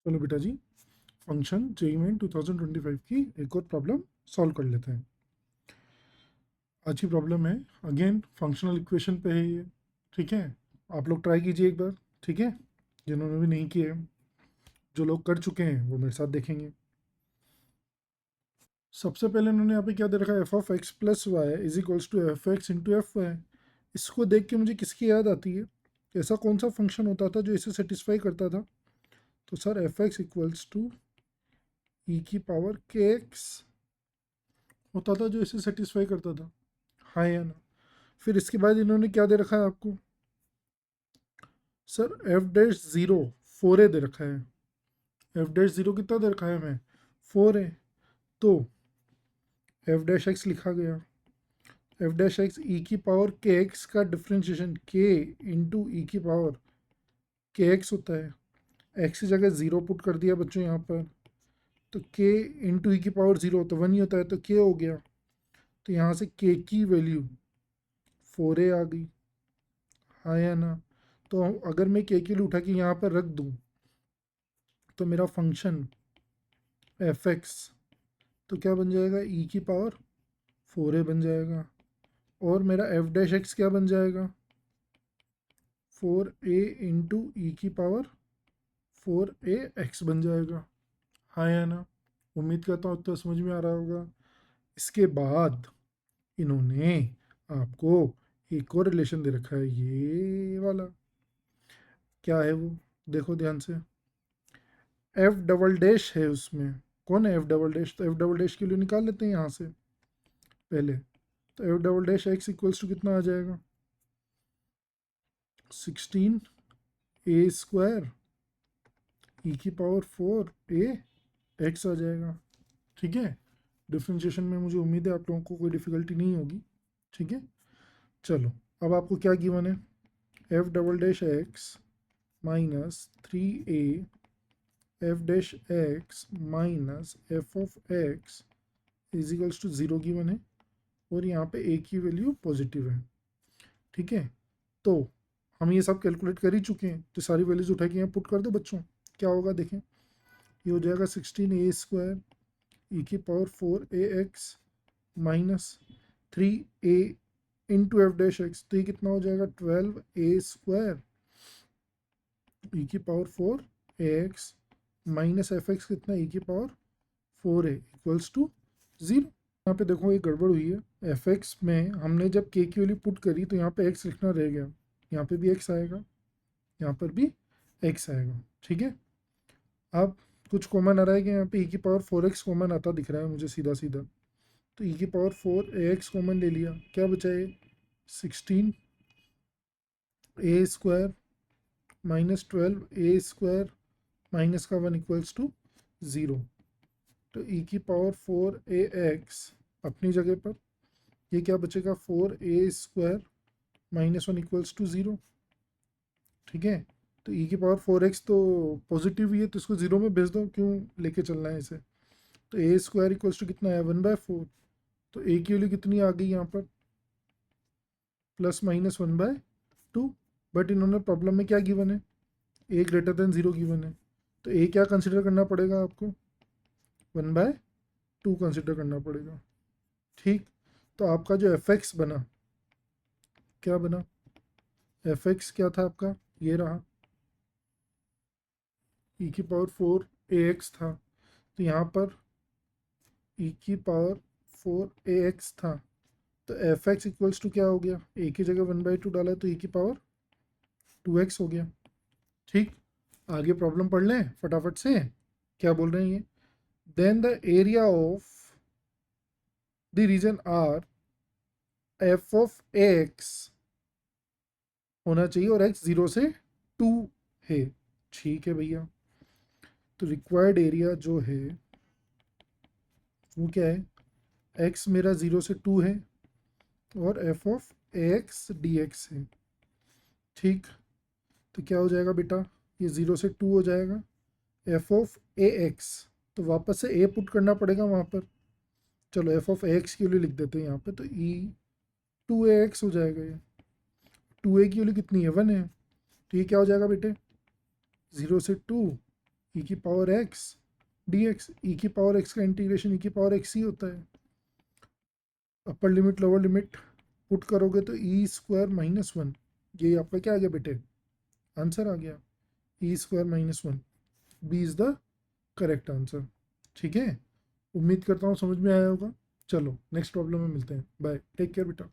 चलो बेटा जी, function JEE main 2025 की एक और प्रॉब्लम सॉल्व कर लेते हैं। आज की प्रॉब्लम है अगेन फंक्शनल इक्वेशन पे है ये। ठीक है, आप लोग ट्राई कीजिए एक बार। ठीक है, जिन्होंने भी नहीं किए, जो लोग कर चुके हैं वो मेरे साथ देखेंगे। सबसे पहले उन्होंने यहाँ पे क्या दे रखा है, f of x plus y is equals to f x into f y. इसको देख के मुझे किसकी याद आती है, ऐसा कौन सा फंक्शन होता था जो इसे सेटिस्फाई करता था? तो sir f x equals to e की पावर के एक्स होता था जो इसे सेटिस्फाई करता था। हाँ या ना? फिर इसके बाद इन्होंने क्या दे रखा है आपको, sir F dash zero 4a दे रखा है। एफ डैश ज़ीरो कितना दे रखा है हमें, 4a। तो एफ डैश एक्स लिखा गया, एफ डैश एक्स ई की पावर के एक्स का डिफ्रेंशिएशन के इंटू ई की पावर के एक्स होता है। एक्स की जगह ज़ीरो पुट कर दिया बच्चों यहाँ पर, तो के इंटू ई की पावर ज़ीरो तो 1 ही होता है, तो के हो गया। तो यहाँ से के की वैल्यू 4a आ गई। हाँ या ना? तो अगर मैं के की वैल्यू उठा के यहाँ पर रख दूँ तो मेरा फंक्शन एफ एक्स तो क्या बन जाएगा, ई की पावर 4a बन जाएगा। और मेरा एफ डैश एक्स क्या बन जाएगा, 4a इंटू ई की पावर 4a एक्स बन जाएगा। हाँ या ना? उम्मीद करता हूँ तो समझ में आ रहा होगा। इसके बाद इन्होंने आपको एक और रिलेशन दे रखा है, ये वाला। क्या है वो, देखो ध्यान से। एफ डबल डैश है उसमें। कौन है एफ डबल डैश? तो एफ डबल डैश के लिए निकाल लेते हैं यहाँ से पहले। तो f double dash x equals to कितना आ जाएगा, 16a² ई की पावर 4a एक्स आ जाएगा। ठीक है, डिफ्रेंशिएशन में मुझे उम्मीद है आप लोगों को कोई डिफ़िकल्टी नहीं होगी। ठीक है, चलो अब आपको क्या गिवन है, f double dash x minus 3a f dash x minus f of x is equals to 0 given है, और यहाँ पे a की वैल्यू पॉजिटिव है। ठीक है, तो हम ये सब कैलकुलेट कर ही चुके हैं, तो सारी वैल्यूज उठा के यहाँ पुट कर दो बच्चों। क्या होगा देखें, ये हो जाएगा 16a² ई की power 4a x minus 3a into F dash x, तो ये कितना हो जाएगा 12a² ई की power 4ax minus F x कितना, ई की पावर 4a इक्वल्स टू 0। यहाँ पे देखो एक गड़बड़ हुई है, एफ एक्स में हमने जब के की वैल्यू पुट करी तो यहाँ पे एक्स लिखना रह गया। यहाँ पे भी एक्स आएगा, यहाँ पर भी एक्स आएगा। ठीक है, अब कुछ कॉमन आ रहा है कि यहाँ पे ई की पावर 4x कॉमन आता दिख रहा है मुझे सीधा सीधा। तो ई की पावर 4ax कॉमन ले लिया, क्या बचा है 16a² माइनस 12a² माइनस का 1 इक्वल्स टू 0। तो ई की पावर 4ax अपनी जगह पर, ये क्या बचेगा 4a² माइनस 1 इक्वल्स टू 0। ठीक है, तो ई की पावर 4x तो पॉजिटिव ही है, तो इसको 0 में भेज दो, क्यों लेके चलना है इसे। तो a² इक्वल्स टू कितना है 1/4। तो a की वैल्यू कितनी आ गई यहाँ पर, प्लस माइनस 1/2। बट इन्होंने प्रॉब्लम में क्या गिवन है, a ग्रेटर देन 0 गिवन है, तो a क्या कंसिडर करना पड़ेगा आपको, 1/2 कंसिडर करना पड़ेगा। ठीक, तो आपका जो एफ एक्स बना, क्या बना, एफ एक्स क्या था आपका, ये रहा, ई की पावर 4ax था, तो यहाँ पर ई की पावर 4ax था, तो एफ एक्स इक्वल्स टू क्या हो गया, ए की जगह 1/2 डाला तो ई की पावर 2x हो गया। ठीक, आगे प्रॉब्लम पढ़ लें फटाफट से। क्या बोल रहे हैं ये, then the area of the region R f of x होना चाहिए और x 0 से 2 है। ठीक है भैया, तो रिक्वायर्ड एरिया जो है वो क्या है, x मेरा 0 से 2 है और F of x D x है। ठीक, तो क्या हो जाएगा बेटा, ये 0 से 2 हो जाएगा, एफ ऑफ ए एक्स, तो वापस से ए पुट करना पड़ेगा वहाँ पर। चलो एफ ऑफ एक्स की वैल्यू लिख देते हैं यहाँ पे, तो ई 2ax हो जाएगा। ये 2a की वैल्यू कितनी है 1 है, तो ये क्या हो जाएगा बेटे 0 से 2 ई की पावर एक्स डी एक्स। ई की पावर एक्स का इंटीग्रेशन ई की पावर एक्स ही होता है। Upper limit lower limit put करोगे तो ई स्क्वायर माइनस वन, ये आपका क्या आ गया बेटे, आंसर आ गया e square minus one. B is the correct answer. ठीक है, उम्मीद करता हूँ समझ में आया होगा। चलो नेक्स्ट प्रॉब्लम में मिलते हैं, बाय, टेक केयर बेटा।